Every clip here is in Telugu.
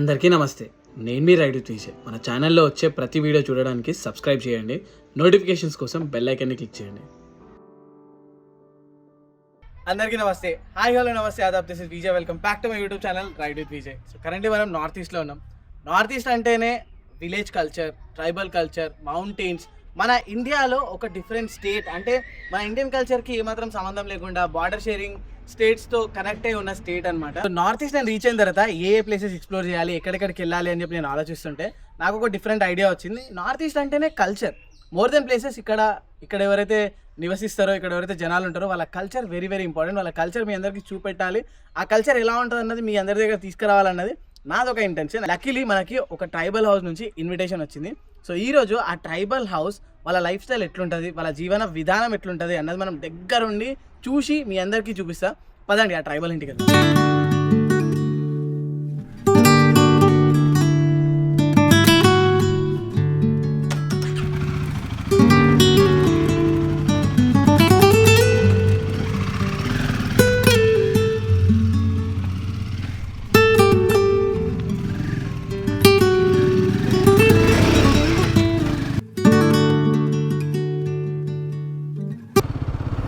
అందరికీ నమస్తే. నేను మీ రైడ్ విత్ విజయ్. మన ఛానల్లో వచ్చే ప్రతి వీడియో చూడడానికి సబ్స్క్రైబ్ చేయండి. నోటిఫికేషన్స్ కోసం బెల్ ఐకాన్ని క్లిక్ చేయండి. అందరికీ నమస్తే, హాయ్ హలో నమస్తే, ఆదాబ్. This is Vijay. Welcome back to my YouTube channel ride with Vijay. So currently మనం నార్త్ ఈస్ట్లో ఉన్నాం. నార్త్ ఈస్ట్ అంటేనే village culture, tribal culture, mountains. మన ఇండియాలో ఒక డిఫరెంట్ స్టేట్, అంటే మన ఇండియన్ కల్చర్కి ఏమాత్రం సంబంధం లేకుండా బార్డర్ షేరింగ్ స్టేట్స్తో కనెక్ట్ అయి ఉన్న స్టేట్ అనమాట. నార్త్ ఈస్ట్ నేను రీచ్ అయిన తర్వాత ఏ ప్లేసెస్ ఎక్స్ప్లోర్ చేయాలి, ఎక్కడెక్కడికి వెళ్ళాలి అని చెప్పి నేను ఆలోచిస్తుంటే నాకు ఒక డిఫరెంట్ ఐడియా వచ్చింది. నార్త్ ఈస్ట్ అంటేనే కల్చర్ మోర్ దెన్ ప్లేసెస్. ఇక్కడ ఎవరైతే నివసిస్తారో, ఇక్కడ ఎవరైతే జనాలు ఉంటారో వాళ్ళ కల్చర్ వెరీ వెరీ ఇంపార్టెంట్. వాళ్ళ కల్చర్ మీ అందరికీ చూపెట్టాలి, ఆ కల్చర్ ఎలా ఉంటుంది అన్నది మీ అందరి దగ్గర తీసుకురావాలన్నది నాదొక ఇంటెన్షన్. లక్కీలీ మనకి ఒక ట్రైబల్ హౌస్ నుంచి ఇన్విటేషన్ వచ్చింది. సో ఈరోజు ఆ ట్రైబల్ హౌస్ వాళ్ళ లైఫ్ స్టైల్ ఎట్లుంటుంది, వాళ్ళ జీవన విధానం ఎట్లుంటుంది అన్నది మనం దగ్గరుండి చూసి మీ అందరికీ చూపిస్తా. పదండి ఆ ట్రైబల్ ఇంటికి.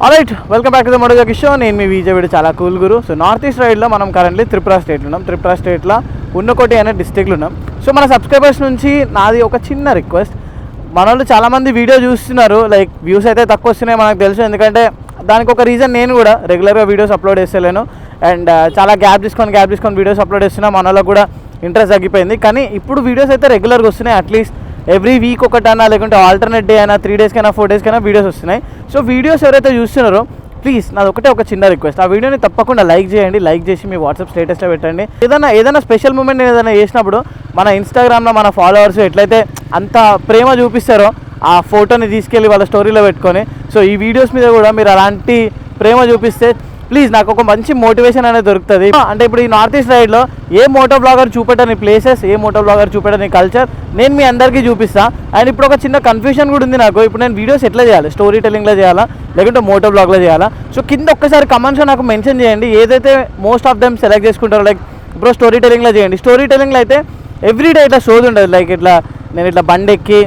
Alright, welcome back to the Moto Jackie show. నేను మీ విజయ్. వీడు చాలా కూల్ గురు. సో నార్త్ ఈస్ట్ రైడ్లో మనం కరెంట్లీ త్రిపుర స్టేట్లో ఉన్నాం. త్రిపుర స్టేట్లో ఉన్నకోటి అనే డిస్ట్రిక్ట్లో ఉన్నాం. సో మన సబ్స్క్రైబర్స్ నుంచి నాది ఒక చిన్న రిక్వెస్ట్. మన వాళ్ళు చాలామంది వీడియో చూస్తున్నారు, లైక్ వ్యూస్ అయితే తక్కువ వస్తున్నాయి మనకు తెలుసు. ఎందుకంటే దానికి ఒక రీజన్, నేను కూడా రెగ్యులర్గా వీడియోస్ అప్లోడ్ చేస్తలేను. అండ్ చాలా గ్యాప్ తీసుకొని వీడియోస్ అప్లోడ్ చేస్తున్నా. మన వాళ్ళకి కూడా ఇంట్రెస్ట్ తగ్గిపోయింది. కానీ ఇప్పుడు వీడియోస్ అయితే రెగ్యులర్గా వస్తున్నాయి. అట్లీస్ట్ ఎవ్రీ వీక్ ఒకటైనా, లేకుంటే ఆల్టర్నేట్ డే అయినా, 3 డేస్కైనా 4 డేస్కైనా వీడియోస్ వస్తున్నాయి. సో వీడియోస్ ఎవరైతే చూస్తున్నారో ప్లీజ్ నాది ఒక చిన్న రిక్వెస్ట్, ఆ వీడియోని తప్పకుండా లైక్ చేయండి. లైక్ చేసి మీ వాట్సాప్ స్టేటస్లో పెట్టండి. ఏదైనా స్పెషల్ మూమెంట్ నేను ఏదైనా చేసినప్పుడు మన ఇన్స్టాగ్రామ్లో మన ఫాలోవర్స్ ఎట్లయితే అంత ప్రేమ చూపిస్తారో ఆ ఫోటోని తీసుకెళ్ళి వాళ్ళ స్టోరీలో పెట్టుకొని, సో ఈ వీడియోస్ మీద కూడా మీరు అలాంటి ప్రేమ చూపిస్తే ప్లీజ్ నాకు ఒక మంచి మోటివేషన్ అనేది దొరుకుతుంది. అంటే ఇప్పుడు ఈ నార్త్ ఈస్ట్ రైడ్లో ఏ మోటో బ్లాగర్ చూపెట్టని ప్లేసెస్, ఏ మోటో బ్లాగర్ చూపెట్టని కల్చర్ నేను మీ అందరికీ చూపిస్తాను. అండ్ ఇప్పుడు ఒక చిన్న కన్ఫ్యూషన్ కూడా ఉంది నాకు. ఇప్పుడు నేను వీడియోస్ ఎట్లా చేయాలి, స్టోరీ టెల్లింగ్లో చేయాలా లేకుంటే మోటో బ్లాగ్లో చేయాలా? సో కింద ఒక్కసారి కమెంట్స్లో నాకు మెన్షన్ చేయండి ఏదైతే మోస్ట్ ఆఫ్ దెమ్ సెలెక్ట్ చేసుకుంటారో. లైక్ ఇప్పుడు స్టోరీ టెల్లింగ్లో చేయండి. స్టోరీ టెల్లింగ్లో అయితే ఎవ్రీడే ఇట్లా షోస్ ఉంటుంది. లైక్ ఇట్లా నేను ఇట్లా బండి ఎక్కి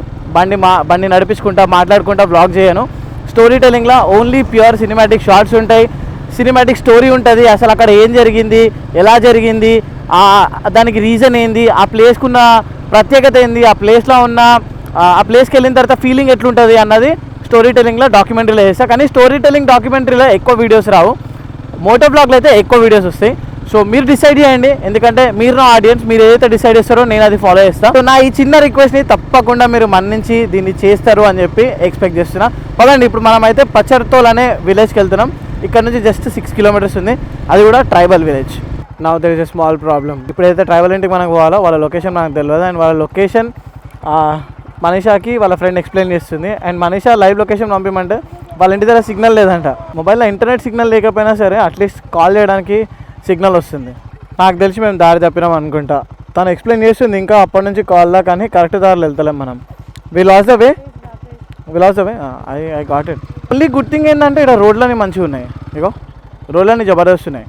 బండి నడిపించుకుంటా మాట్లాడుకుంటా బ్లాగ్ చేయను. స్టోరీ టెల్లింగ్లో ఓన్లీ ప్యూర్ సినిమాటిక్ షార్ట్స్ ఉంటాయి, సినిమాటిక్ స్టోరీ ఉంటుంది. అసలు అక్కడ ఏం జరిగింది, ఎలా జరిగింది, దానికి రీజన్ ఏంది, ఆ ప్లేస్కున్న ప్రత్యేకత ఏంది, ఆ ప్లేస్లో ఉన్న ఆ ప్లేస్కి వెళ్ళిన తర్వాత ఫీలింగ్ ఎట్లుంటుంది అన్నది స్టోరీ టెల్లింగ్లో డాక్యుమెంటరీలో చేస్తాను. కానీ స్టోరీ టెల్లింగ్ డాక్యుమెంటరీలో ఎక్కువ వీడియోస్ రావు, మోటో బ్లాగ్లో అయితే ఎక్కువ వీడియోస్ వస్తాయి. సో మీరు డిసైడ్ చేయండి, ఎందుకంటే మీరు నా ఆడియన్స్, మీరు ఏదైతే డిసైడ్ చేస్తారో నేను అది ఫాలో చేస్తాను. సో నా ఈ చిన్న రిక్వెస్ట్ని తప్పకుండా మీరు మన్నించి దీన్ని చేస్తారు అని చెప్పి ఎక్స్పెక్ట్ చేస్తున్నా. పదండి, ఇప్పుడు మనమైతే పచ్చర్తోల్ అనే విలేజ్కి వెళ్తున్నాం. ఇక్కడ నుంచి జస్ట్ 6 కిలోమీటర్స్ ఉంది, అది కూడా tribal village. Now there is a small problem. ఇప్పుడైతే ట్రైబల్ ఇంటికి మనకు పోవాలో వాళ్ళ లొకేషన్ మనకు తెలియదు. అండ్ వాళ్ళ లొకేషన్ మనీషాకి వాళ్ళ ఫ్రెండ్ ఎక్స్ప్లెయిన్ చేస్తుంది. అండ్ మనీషా లైవ్ లొకేషన్ పంపిమంటే వాళ్ళ ఇంటి దగ్గర సిగ్నల్ లేదంట. మొబైల్లో ఇంటర్నెట్ సిగ్నల్ లేకపోయినా సరే అట్లీస్ట్ కాల్ చేయడానికి సిగ్నల్ వస్తుంది. నాకు తెలిసి మేము దారి తప్పినాం అనుకుంటా. తను ఎక్స్ప్లెయిన్ చేస్తుంది ఇంకా అప్పటి నుంచి కాల్లా, కానీ కరెక్ట్ దారిలో వెళ్తలేం మనం. We lost the way. I got it. Only good thing ఏంటంటే ఇక్కడ రోడ్లన్నీ మంచిగా ఉన్నాయి. ఇగో రోడ్లన్నీ జబర్దస్త్ ఉన్నాయి.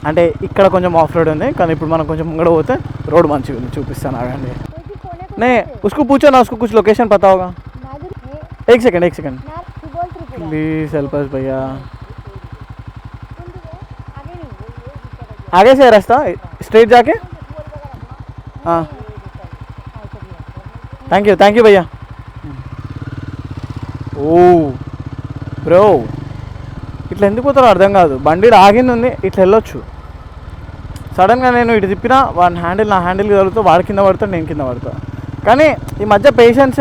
అంటే ఇక్కడ కొంచెం ఆఫ్ రోడ్ ఉంది, కానీ ఇప్పుడు మనం కొంచెం ముంగడ పోతే రోడ్ మంచిగా ఉంది. చూపిస్తాను ఆగండి. నే उसको पूछो ना, उसको कुछ लोकेशन पता होगा. एक सेकंड प्लीज हेल्प अस भैया. आगे से रास्ता स्ट्रेट जाके. हाँ थैंक यू भैया. ఓ బ్రో, ఇట్లా ఎందుకు పోతారో అర్థం కాదు. బండి ఆగింది ఉంది, ఇట్లా వెళ్ళొచ్చు. సడన్గా నేను ఇటు తిప్పినా నా హ్యాండిల్ కదులుతూ వాడి కింద పడతాడు, నేను కింద పడతా. కానీ ఈ మధ్య పేషెన్స్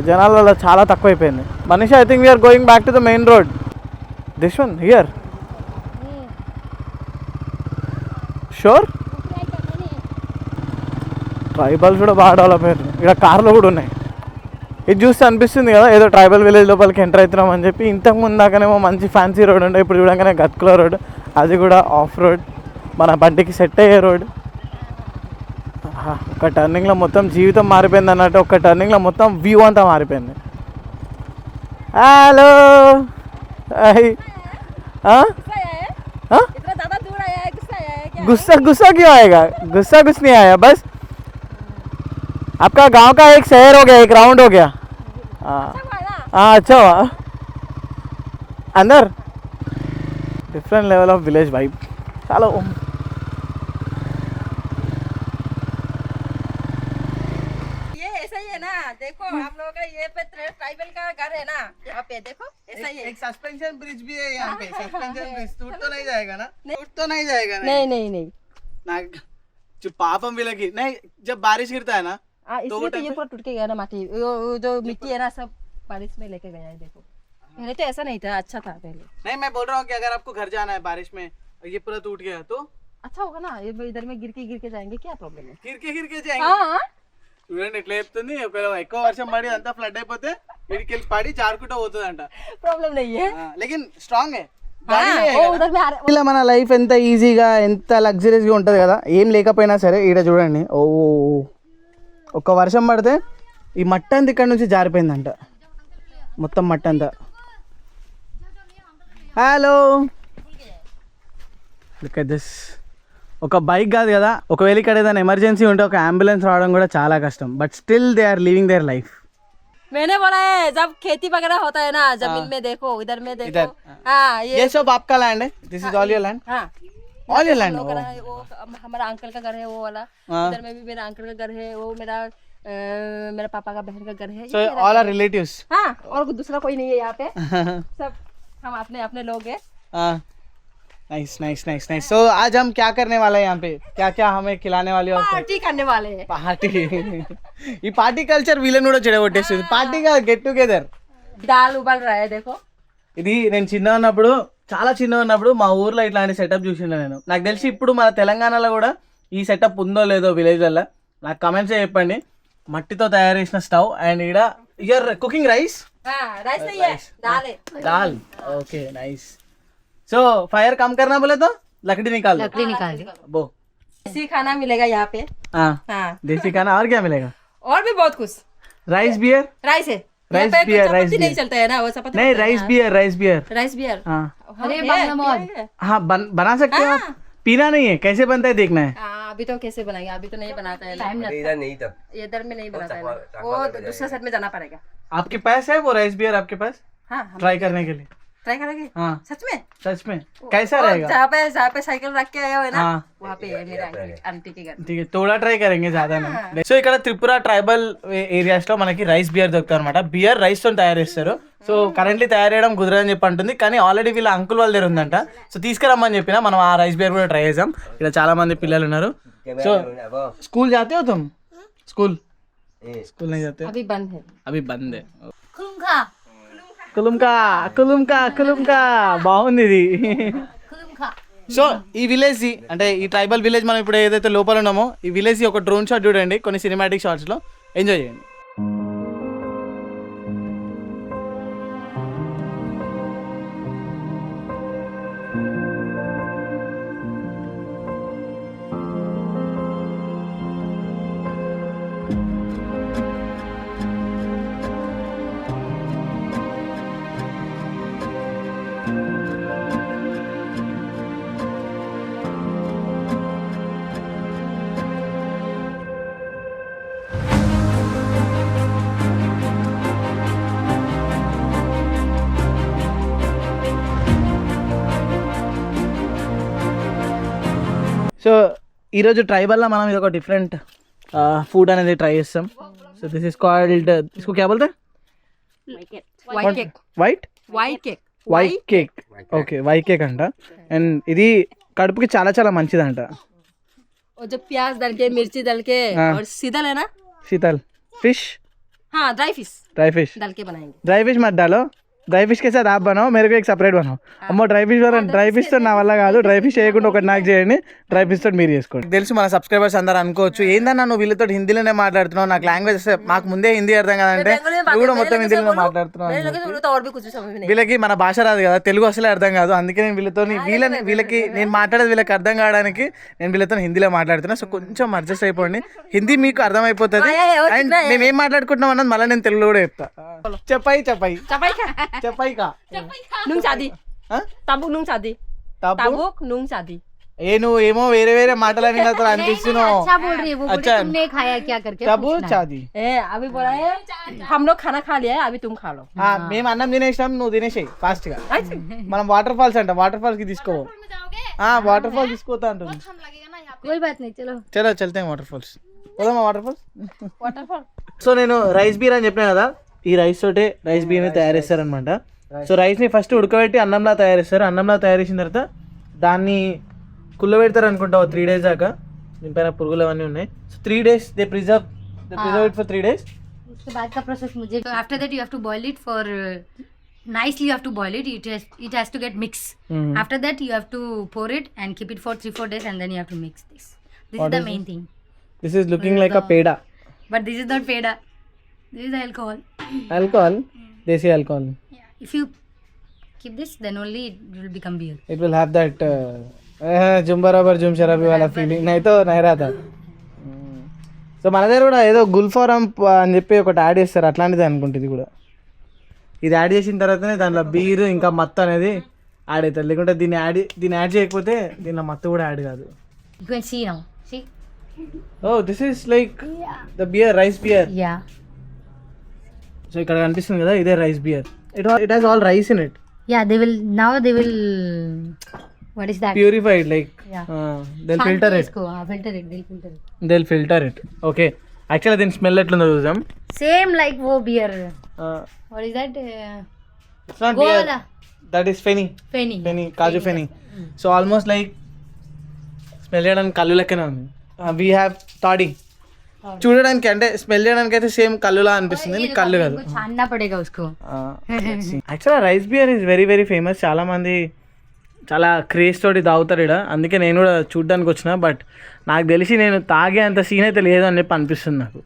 జనాలలో చాలా తక్కువైపోయింది. Manisha, I think we are going back to the main road. This one here. Sure. Tribals కూడా బాగా డెవలప్ అయ్యారు. ఇక్కడ కార్లు కూడా ఉన్నాయి. ఇది చూస్తే అనిపిస్తుంది కదా ఏదో ట్రైబల్ విలేజ్ లోపలికి ఎంటర్ అవుతున్నాం అని చెప్పి. ఇంతకు ముందు దాకానేమో మంచి ఫ్యాన్సీ రోడ్ ఉండే, ఇప్పుడు చూడగానే గత్కుల రోడ్, అది కూడా ఆఫ్ రోడ్, మన బండికి సెట్ అయ్యే రోడ్. ఒక టర్నింగ్లో మొత్తం జీవితం మారిపోయింది అన్నట్టు. ఒక టర్నింగ్లో మొత్తం వ్యూ అంతా మారిపోయింది. హలో, गुस्सा गुस्सा क्यों आएगा, गुस्सा कुछ नहीं आया, बस आपका गांव का एक शहर हो गया, एक राउंड हो गया. हाँ अच्छा हुआ. अंदर different level of village vibe. चलो ये ऐसा ही है ना, देखो आप लोगों का ये पे ट्राइबल का घर है ना, यहाँ पे देखो ऐसा ही है. एक सस्पेंशन ब्रिज भी है यहाँ पे. सस्पेंशन ब्रिज टूट तो नहीं जाएगा ना? टूट तो नहीं जाएगा ना? नहीं नहीं नहीं, ना जो पापम भी लगी नहीं, जब बारिश गिरता है ना इसलिए तो ये पूरा टूट के गया ना माटी, वो जो मिट्टी है ना सब बारिश में लेके गया है. देखो पहले तो ऐसा नहीं था, अच्छा था पहले. नहीं, मैं बोल रहा हूँ कि अगर आपको घर जाना है बारिश में और ये पूरा टूट गया तो अच्छा होगा ना, ये इधर में गिर के जाएंगे, क्या प्रॉब्लम है? గిరికే जाएंगे. हाँ చూడండి ఎట్లా చెప్తుంది. ఒకవేళ ఎక్కువ వర్షం పడి అంతా ఫ్లడ్ అయిపోతే ఇడికెళ్ళి పడి జారుకుంటూ పోతుందంట. प्रॉब्लम नहीं है. లేకిన్ స్ట్రాంగ్ है. वो उधर में आ रहा ఇలా మన లైఫ్ ఎంత ఈజీగా ఎంత లగ్జరీస్గా ఉంటుంది కదా, ఏం లేకపోయినా సరే. ఈడ చూడండి, ఓ ఒక్క వర్షం పడితే ఈ మట్టి అంతా ఇక్కడ నుంచి జారిపోయిందంట, మొత్తం మట్టి అంతా. Hello look at this. ఒక బైక్ కాదు కదా, ఒకవేళ ఇక్కడ ఏదైనా ఎమర్జెన్సీ ఉంటే ఒక అంబులెన్స్ రావడం కూడా చాలా కష్టం. But still they are living their life. मैंने बोला है जब खेती वगैरह होता है ना, जमीन में देखो, इधर में देखो. हाँ ये सब आपका लैंड है. This is all your land. हाँ ऑल योर लैंड. लोग है, वो हमारा अंकल का घर है वो वाला. इधर में भी मेरा अंकल का घर है, वो मेरा पापा का बहन का घर है. So all are relatives. हाँ, और दूसरा कोई नहीं है यहाँ पे. सब हम अपने अपने लोग हैं. Nice nice nice nice. So आज हम क्या करने वाले हैं यहाँ पे, क्या क्या हमें खिलाने वाले हो? पार्टी करने वाले हैं. పార్టీ. ఈ పార్టీ కల్చర్ వీళ్ళని కూడా చెడగొట్టేస్తుంది. పార్టీ కాదు, గెట్ టుగెదర్. दाल उबल रहा है देखो. ఇది నేను చిన్న ఉన్నప్పుడు, చాలా చిన్న ఉన్నప్పుడు మా ఊర్లో ఇట్లాంటి సెటప్ చూసిండే నేను. నాకు తెలిసి ఇప్పుడు మన తెలంగాణలో కూడా ఈ సెటప్ ఉందో లేదో విలేజ్లలో నాకు కమెంట్స్ చెప్పండి. మట్టితో తయారు చేసిన స్టవ్ అండ్ ఇక్కడ యూఆర్ కుకింగ్ రైస్. हाँ राइस नहीं है, दाल है. दाल. Okay nice. सो फायर कम करना बोले तो लकड़ी निकाल दो. लकड़ी निकाल दो. वो देसी खाना मिलेगा यहाँ पे. हाँ, हाँ देसी खाना. और क्या मिलेगा? और भी बहुत कुछ. Rice beer. राइस है. राइस यहाँ पे बियर, तो राइस चपाती नहीं बियर. चलता है ना, वो चपाती नहीं, बनता है राइस यहाँ. Beer, rice beer. Rice beer. हाँ अरे हाँ, बना सकते हो आप. पीना नहीं है, कैसे बनता है देखना है. अभी तो कैसे बनाएगा, अभी तो नहीं बनाता है. टाइम इधर नहीं तब इधर में नहीं बनाता है ना. वो दूसरे साइड में जाना पड़ेगा. आपके पास है वो राइस बियर? आपके पास हाँ ट्राई करने के लिए? ट्राई करेंगे. हाँ सच में सच में. कैसा और रहेगा? जहाँ पे साइकिल रख के आए हो है ना, हाँ. वहाँ पे है मेरा आंटी के घर. ठीक है, थोड़ा ట్రై కరెంగే ज़्यादा नहीं. సో ఇక్కడ త్రిపుర ట్రైబల్ ఏరియాస్ లో మనకి రైస్ బియర్ దొరుకుతారు అనమాట. బియర్ రైస్ తో తయారు చేస్తారు. సో కరెంట్లీ తయారు చేయడం కుదరదని చెప్పి అంటుంది, కానీ ఆల్రెడీ వీళ్ళ అంకుల్ వాళ్ళ దగ్గర ఉందంట. సో తీసుకురమ్మని చెప్పిన మనం ఆ రైస్ బియర్ కూడా ట్రై చేద్దాం. ఇక్కడ చాలా మంది పిల్లలు ఉన్నారు. సో స్కూల్ जाते हो तुम? स्कूल स्कूल नहीं जाते? अभी बंद है. अभी बंद है. కులుంకా కులుంకా కులుంకా బాగుంది ఇది. సో ఈ విలేజ్ అంటే ఈ ట్రైబల్ విలేజ్ మనం ఇప్పుడు ఏదైతే లోపల ఉన్నామో ఈ విలేజ్ ఒక డ్రోన్ షాట్ చూడండి, కొన్ని సినిమాటిక్ షాట్స్ లో ఎంజాయ్ చేయండి. సో ఈరోజు ట్రైబల్లో మనం ఇది ఒక డిఫరెంట్ ఫుడ్ అనేది ట్రై చేస్తాం. సో దిస్ ఇస్ కాల్డ్, इसको क्या बोलते हैं? White cake. White white cake. White cake. Okay, white cake అంట. అండ్ ఇది కడుపుకి చాలా చాలా మంచిదంట. और जो प्याज डाल के, मिर्ची डाल के और सीधल है ना, शीतल फिश. हाँ ड्राई फिश ड्राई फिश. डाल के बनाएंगे. ड्राई फिश मत डालो, డ్రై ఫిష్ के साथ आप बनाओ, मेरे को एक सेपरेट बनाओ. అమ్మో డ్రై ఫిష్ తో నా వల్ల కాదు, డ్రై ఫిష్ చేయకుండా ఒకటి నాకు చేయండి, డ్రై ఫిష్ తోటి మీరు చేసుకోండి. తెలుసు మన సబ్స్క్రైబర్స్ అందరూ అనుకోవచ్చు, ఏందన్నా నువ్వు వీళ్ళతో హిందీలోనే మాట్లాడుతున్నావు, నాకు లాంగ్వేజ్ వస్తే మాకు ముందే హిందీ అర్థం కాదంటే నువ్వు కూడా మొత్తం హిందీలో మాట్లాడుతున్నావు. तो और भी कुछ समझ में नहीं. వీళ్ళకి మన భాష రాదు కదా, తెలుగు అసలే అర్థం కాదు, అందుకే నేను వీళ్ళతో వీళ్ళకి నేను మాట్లాడేది వీళ్ళకి అర్థం కావడానికి నేను వీళ్ళతో హిందీలో మాట్లాడుతున్నా. సో కొంచెం అడ్జస్ట్ అయిపోండి, హిందీ మీకు అర్థమైపోతుంది. అండ్ మేము ఏం మాట్లాడుకుంటున్నాం అన్నది మళ్ళీ నేను తెలుగులో కూడా చెప్తా. చెప్పాయి చెప్పాయి चपाई का చెప్పాయి కా नूंग शादी. हाँ? ताबुक नूंग शादी. ताबुक ताबुक नूंग शादी. నువ్వు ఏమో వేరే వేరే మాటలని అసలు అనిపిస్తున్నావు अच्छा बोल रही है वो, बोली तुमने खाया क्या करके టబు पूछना है। చాది ए अभी बोला है हम लोग खाना खा लिया है अभी तुम खा लो మేము అన్నం తినేసినాం నువ్వు తినేసేయి ఫాస్ట్ గా మనం వాటర్ ఫాల్స్ అంట వాటర్ ఫాల్స్ కి తీసుకో వాటర్ ఫాల్స్ తీసుకోతా అంటుంది कोई बात नहीं चलो చలో చల్తే వాటర్ ఫాల్స్ పోదామా వాటర్ ఫాల్స్ वाटरफॉल సో నేను రైస్ బీర్ అని చెప్పినా కదా ఈ రైస్ తోటే రైస్ బీర్ని తయారు చేస్తారనమాట సో రైస్ని ఫస్ట్ ఉడకబెట్టి అన్నంలా తయారు చేస్తారు అన్నంలా తయారు చేసిన తర్వాత దాన్ని కుళ్ళబెడతారు అనుకుంటా 3 days దాకా దీనిపైన పురుగులు అవన్నీ ఉన్నాయి so 3 days they preserve it for 3 days उसके बाद का प्रोसेस मुझे after that you have to boil it for nicely you have to boil it it has to get mixed after that you have to pour it and keep it for 3-4 days and then you have to mix this is the main thing this is looking like a peda but this is not peda, this is the alcohol. Alcohol desi alcohol If you keep this then only it will become beer. It will have that జుమ్ బరాబర్ జుమ్ షరాబీ వాళ్ళ ఫీలింగ్ నైతో నైరాత సో మన దగ్గర కూడా ఏదో గుల్ఫారం అని చెప్పి ఒకటి యాడ్ చేస్తారు అట్లాంటిది అనుకుంటుంది ఇది కూడా ఇది యాడ్ చేసిన తర్వాతనే దాంట్లో బీర్ ఇంకా మత్తు అనేది యాడ్ అవుతుంది లేకుంటే దీన్ని యాడ్ చేయకపోతే దీనిలో మత్తు కూడా యాడ్ కాదు You can see now, see. Oh this is like the beer rice beer Yeah, so ఇక్కడ కనిపిస్తుంది కదా ఇదే rice beer it has all rice in it yeah, they will what is that? Purified like Yeah. Then filter it filter it, they'll filter it. they'll filter it okay actually దీని స్మెల్ ఎట్లుందో చూద్దాం Same like wo beer. What is that? It's not Goa beer da. That is feni Feni. Kaju ఫెనీ so almost like smell చేయడానికి కళ్ళు లెక్కనే ఉంది వీ హ్యావ్ తాడి చూడడానికి అంటే స్మెల్ చేయడానికి అయితే సేమ్ కళ్ళులా అనిపిస్తుంది కానీ కళ్ళు కాదు इनको छानना पड़ेगा उसको. యాక్చువల్గా rice beer is very very famous చాలా మంది చాలా క్రేజ్ తోటి తాగుతారు ఇక్కడ అందుకే నేను కూడా చూడడానికి వచ్చిన బట్ నాకు తెలిసి నేను తాగే అంత సీన్ అయితే లేదు అని చెప్పి అనిపిస్తుంది నాకు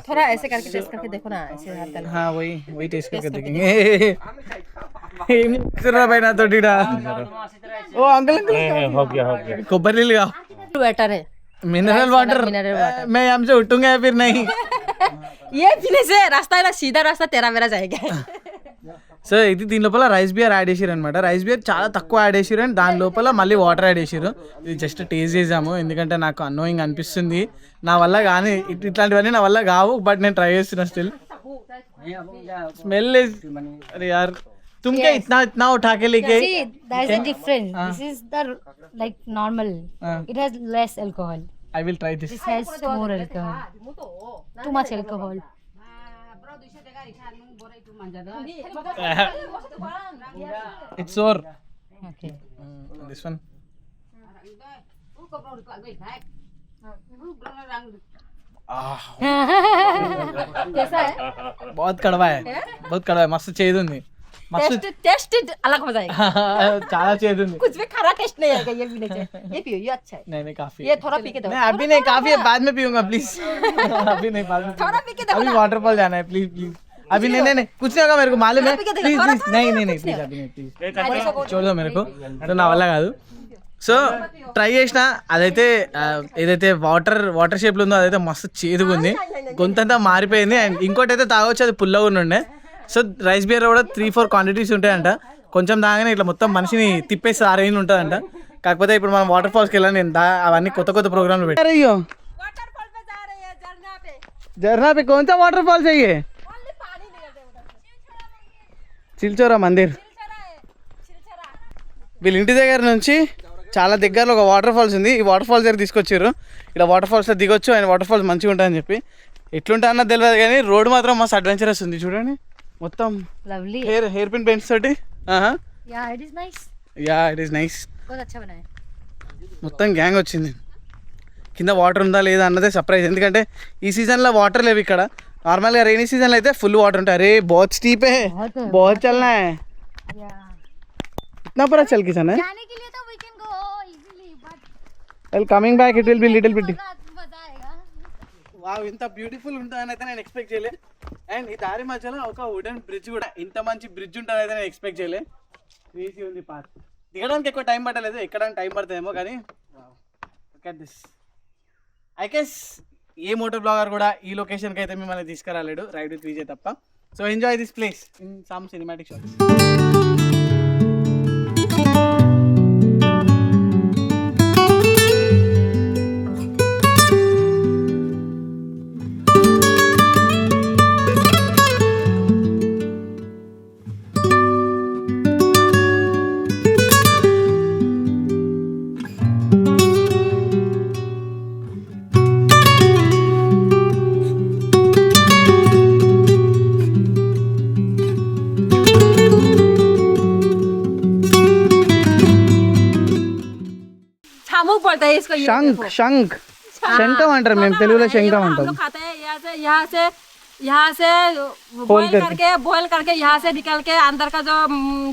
थोड़ा ऐसे करके टेस्ट करके देखो ना ऐसे हल्का हाँ वही टेस्ट करके देखेंगे ఏం చేస్తుర్రా భయ్ నాతోటి ఈడ? ఓ అంకుల్ అంకుల్ కొబ్బరి నీళ్ళు కావు वाटर है मिनरल वाटर मैं हमसे उठूंगा या फिर नहीं ये पीने से रास्ता है ना सीधा रास्ता तेरा मेरा जाएगा సో ఇది దీని లోపల రైస్ బియర్ యాడ్ చేసారు అనమాట రైస్ బియర్ చాలా తక్కువ యాడ్ చేసారు అండ్ దాని లోపల మళ్ళీ వాటర్ యాడ్ చేసారు ఇది జస్ట్ టేస్ట్ చేసాము ఎందుకంటే నాకు అన్నోయింగ్ అనిపిస్తుంది నా వల్ల కానీ ఇట్లాంటివన్నీ నా వల్ల కావు బట్ నేను ట్రై చేస్తున్నా స్టిల్ స్మెల్ అరే యార్ तुम क्या इतना इतना उठा के लेके See, there is a difference. This is the like normal. It has less alcohol. I will try this. This has more alcohol. Too much alcohol. It's sour. Okay. This one. कैसा है? बहुत कड़वा है बहुत कड़वा है मस्त చేదు ఉంది मस्त टेस्ट अलग हो जाएगा చాలా చేదు ఉంది कुछ भी खरा टेस्ट नहीं आएगा ये पीने से ये पियो ये अच्छा है नहीं नहीं काफी ये थोड़ा पी के दो नहीं अभी नहीं काफी है बाद में पीऊंगा प्लीज अभी नहीं बाद में थोड़ा पी के देखो अभी वाटरफॉल जाना है प्लीज प्लीज अभी नहीं नहीं नहीं कुछ नहीं होगा मेरे को मालूम है प्लीज प्लीज नहीं नहीं नहीं प्लीज अभी नहीं प्लीज छोड़ दो मेरे को అంటే నా వల్ల కాదు సో ట్రై చేసిన అదైతే ఏదైతే వాటర్ షేప్లో ఉందో అదైతే మస్తు చేదుగా ఉంది గొంతంతా మారిపోయింది అండ్ ఇంకోటి అయితే తాగొచ్చు అది పుల్లగా ఉండే సో రైస్ బియర్ కూడా 3-4 క్వాంటిటీస్ ఉంటాయంట కొంచెం తాగానే ఇట్లా మొత్తం మనిషిని తిప్పేసి ఆ రేంజ్ ఉంటుందంట కాకపోతే ఇప్పుడు మనం వాటర్ ఫాల్స్కి వెళ్ళాను నేను అవన్నీ కొత్త కొత్త ప్రోగ్రామ్లు పెట్టారు वाटरफॉल पे जा रहे हैं झरना पे झरना पे कौन सा वाटरफॉल चाहिए ओनली पानी नहीं है उधर చిల్చోరా మందిర్ వీళ్ళ ఇంటి దగ్గర నుంచి చాలా దగ్గరలో ఒక వాటర్ ఫాల్స్ ఉంది ఈ వాటర్ ఫాల్స్ దగ్గర తీసుకొచ్చారు ఇక్కడ వాటర్ ఫాల్స్లో దిగొచ్చు అండ్ వాటర్ ఫాల్స్ మంచిగా ఉంటాయని చెప్పి ఎట్లుంటా అన్నది తెలియదు కానీ రోడ్ మాత్రం మస్తు అడ్వెంచరస్ ఉంది చూడండి మొత్తం Lovely. హెయిర్ పిన్ పెయింట్స్ తోటి Yeah, it is nice. Yeah it is nice बहुत अच्छा बना है. మొత్తం గ్యాంగ్ వచ్చింది కింద వాటర్ ఉందా లేదా అన్నదే సర్ప్రైజ్ ఎందుకంటే ఈ సీజన్లో వాటర్ లేవు ఇక్కడ నార్మల్గా రైనీ సీజన్లో అయితే ఫుల్ వాటర్ ఉంటాయి అరే बहुत स्टीप है बहुत चलना है Yeah. इतना पूरा चल किसान है जाने के लिए तो we can go easily, but well coming back it will be little bit मजा आएगा. వావ్ ఇంత బ్యూటిఫుల్ ఉంటుందని అయితే నేను ఎక్స్పెక్ట్ చేయలే అండ్ ఈ దారి మధ్యలో ఒక వుడెన్ బ్రిడ్జ్ కూడా ఇంత మంచి బ్రిడ్జ్ ఉంటుందని అయితే నేను ఎక్స్పెక్ట్ చేయలే ఈజీ ఉంది పార్క్ దిగడానికి ఎక్కువ టైం పట్టలేదు ఎక్కడానికి టైం పడుతుందేమో కానీ this I guess A motor blogger కూడా ఈ లొకేషన్కి అయితే మిమ్మల్ని తీసుకురాలేడు రైడ్ విత్ విజయ్ తప్ప so enjoy this place in some cinematic shots शंख बोलते हैं इसको। శంఖ్ శంఖ్ శంఖం అంటారు మేము తెలుగులో శంఖం हम అంటాం. लोग खाते हैं यहाँ से बॉईल करके यहाँ से निकल के अंदर का जो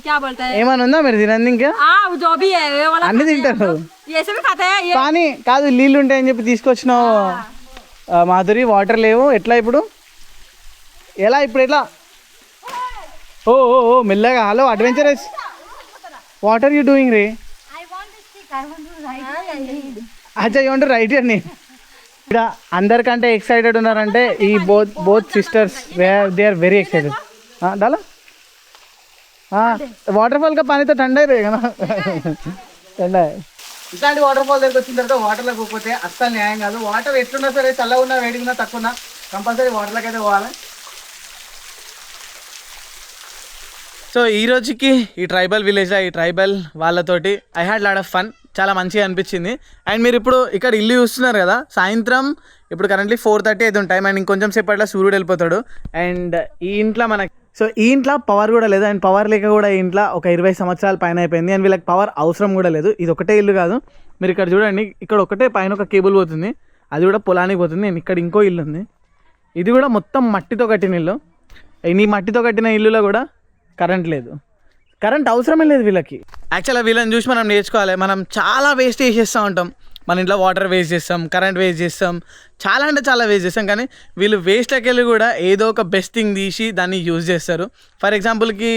क्या बोलते हैं, ఏమైనా ఉందా మీరు తినంది ఇంకా? हाँ जो भी है वो वाला అన్ని खाते हैं हम తింటారు. लोग। ये सब भी खाते हैं ये। కానీ కాదు నీళ్ళు ఉంటాయని చెప్పి తీసుకొచ్చినావు మాధురి, వాటర్ లేవు, ఎట్లా ఇప్పుడు? ఎలా ఇప్పుడు ఎట్లా? ఓ ఓ ఓ మెల్లగా. Hello adventurous, what are you doing రే? I want to stick. I want to ride. అచ్చా you want to ride here. ఇక్కడ అందరికంటే ఎక్సైటెడ్ ఉన్నారంటే ఈ both sisters, they are very excited. डाला వాటర్ఫాల్ కా పానీ తో ठंडा ही रहेगा ना. ठंडा है. ఇట్లాంటి వాటర్ ఫాల్ దగ్గర వచ్చిన తర్వాత వాటర్లోకి పోతే అస్సలు న్యాయం కాదు. వాటర్ ఎట్లున్నా సరే, చల్లగా ఉన్నా వేడిగా ఉన్నా తక్కువ ఉన్నా కంపల్సరీ వాటర్లోకి అయితే పోవాలి. సో ఈ రోజుకి ఈ ట్రైబల్ విలేజ్లో ఈ ట్రైబల్ వాళ్ళతోటి I had lot of fun. చాలా మంచిగా అనిపించింది. అండ్ మీరు ఇప్పుడు ఇక్కడ ఇల్లు చూస్తున్నారు కదా, సాయంత్రం ఇప్పుడు కరెంట్లీ 4:30 అయితే టైం. అండ్ ఇంకొంచెం సేపట్లో సూర్యుడు వెళ్ళిపోతాడు. అండ్ ఈ ఇంట్లో మనకి ఈ ఇంట్లో పవర్ కూడా లేదు. అండ్ పవర్ లేక కూడా ఈ ఇంట్లో ఒక 20 సంవత్సరాల పైన అయిపోయింది. అండ్ వీళ్ళకి పవర్ అవసరం కూడా లేదు. ఇది ఒకటే ఇల్లు కాదు, మీరు ఇక్కడ చూడండి, ఇక్కడ ఒకటే పైన ఒక కేబుల్ పోతుంది, అది కూడా పొలానికి పోతుంది. అండ్ ఇక్కడ ఇంకో ఇల్లు ఉంది, ఇది కూడా మొత్తం మట్టితో కట్టిన ఇల్లు. ఈ మట్టితో కట్టిన ఇల్లులో కూడా కరెంట్ లేదు. కరెంట్ అవసరమే లేదు వీళ్ళకి. యాక్చువల్గా వీళ్ళని చూసి మనం నేర్చుకోవాలి. మనం చాలా వేస్ట్ చేసేస్తూ ఉంటాం. మన ఇంట్లో వాటర్ వేస్ట్ చేస్తాం, కరెంట్ వేస్ట్ చేస్తాం, చాలా అంటే చాలా వేస్ట్ చేస్తాం. కానీ వీళ్ళు వేస్ట్లోకి వెళ్ళి కూడా ఏదో ఒక బెస్ట్ థింగ్ తీసి దాన్ని యూజ్ చేస్తారు. ఫర్ ఎగ్జాంపుల్కి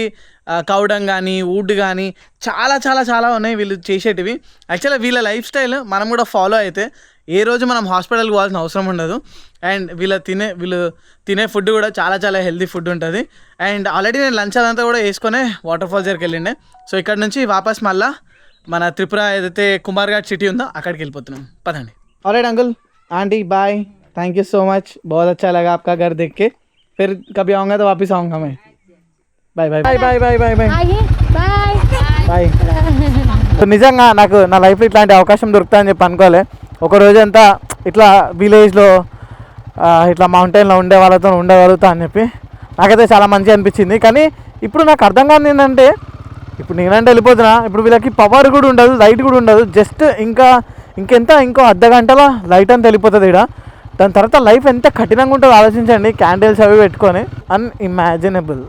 కౌడం కానీ వుడ్ కానీ చాలా చాలా చాలా ఉన్నాయి వీళ్ళు చేసేటివి. యాక్చువల్గా వీళ్ళ లైఫ్ స్టైల్ మనం కూడా ఫాలో అయితే ఏ రోజు మనం హాస్పిటల్కి పోవాల్సిన అవసరం ఉండదు. అండ్ వీళ్ళు తినే ఫుడ్ కూడా చాలా చాలా హెల్తీ ఫుడ్ ఉంటుంది. అండ్ ఆల్రెడీ నేను లంచ్ అదంతా కూడా వేసుకొని వాటర్ ఫాల్స్ దగ్గరికి వెళ్ళిండే. సో ఇక్కడ నుంచి వాపస్ మళ్ళీ మన త్రిపుర ఏదైతే కుమార్ ఘాట్ సిటీ ఉందో అక్కడికి వెళ్ళిపోతున్నాం. పదండి. Alright uncle, aunty, bye, thank you so much, बहुत अच्छा लगा आपका घर देख के. फिर कभी आऊँगा तो वापस आऊँगा मैं. Bye bye bye bye bye bye bye bye. నిజంగా నాకు నా లైఫ్లో ఇట్లాంటి అవకాశం దొరుకుతుందని చెప్పి అనుకోలే. ఒక రోజంతా ఇట్లా విలేజ్లో ఇట్లా మౌంటైన్లో ఉండే వాళ్ళతో ఉండగలుగుతా అని చెప్పి నాకైతే చాలా మంచిగా అనిపించింది. కానీ ఇప్పుడు నాకు అర్థం కాదు ఏంటంటే, ఇప్పుడు నేనంటే వెళ్ళిపోతున్నా, ఇప్పుడు వీళ్ళకి పవర్ కూడా ఉండదు, లైట్ కూడా ఉండదు. జస్ట్ ఇంకో అర్ధగంటల లైట్ అంతా వెళ్ళిపోతుంది ఇక్కడ. దాని తర్వాత లైఫ్ ఎంత కఠినంగా ఉంటుందో ఆలోచించండి. క్యాండిల్స్ అవి పెట్టుకొని అన్ఇమాజినబుల్.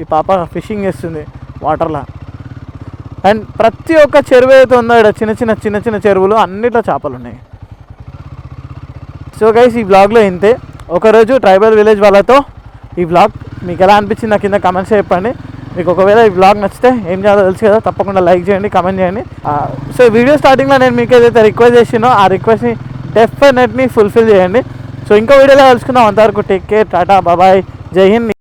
ఈ పాప ఫిషింగ్ చేస్తుంది వాటర్లో. అండ్ ప్రతి ఒక్క చెరువు అయితే ఉందో ఇక్కడ చిన్న చిన్న చెరువులు అన్నిట్లో చేపలు ఉన్నాయి. సో గైస్, ఈ బ్లాగ్లో ఇంతే. ఒకరోజు ట్రైబల్ విలేజ్ వాళ్ళతో ఈ బ్లాగ్ మీకు ఎలా అనిపించింది నాకు కింద కమెంట్స్ చెప్పండి. మీకు ఒకవేళ ఈ బ్లాగ్ నచ్చితే ఏం చేయాలో తెలుసు కదా, తప్పకుండా లైక్ చేయండి, కమెంట్ చేయండి. సో వీడియో స్టార్టింగ్లో నేను మీకు ఏదైతే రిక్వెస్ట్ చేసినో ఆ రిక్వెస్ట్ని డెఫినెట్లీ ఫుల్ఫిల్ చేయండి. సో ఇంకో వీడియోలో కలుసుకుందాం. అంతవరకు టేక్ కేర్, టాటా, బాబాయ్, జై హింద్.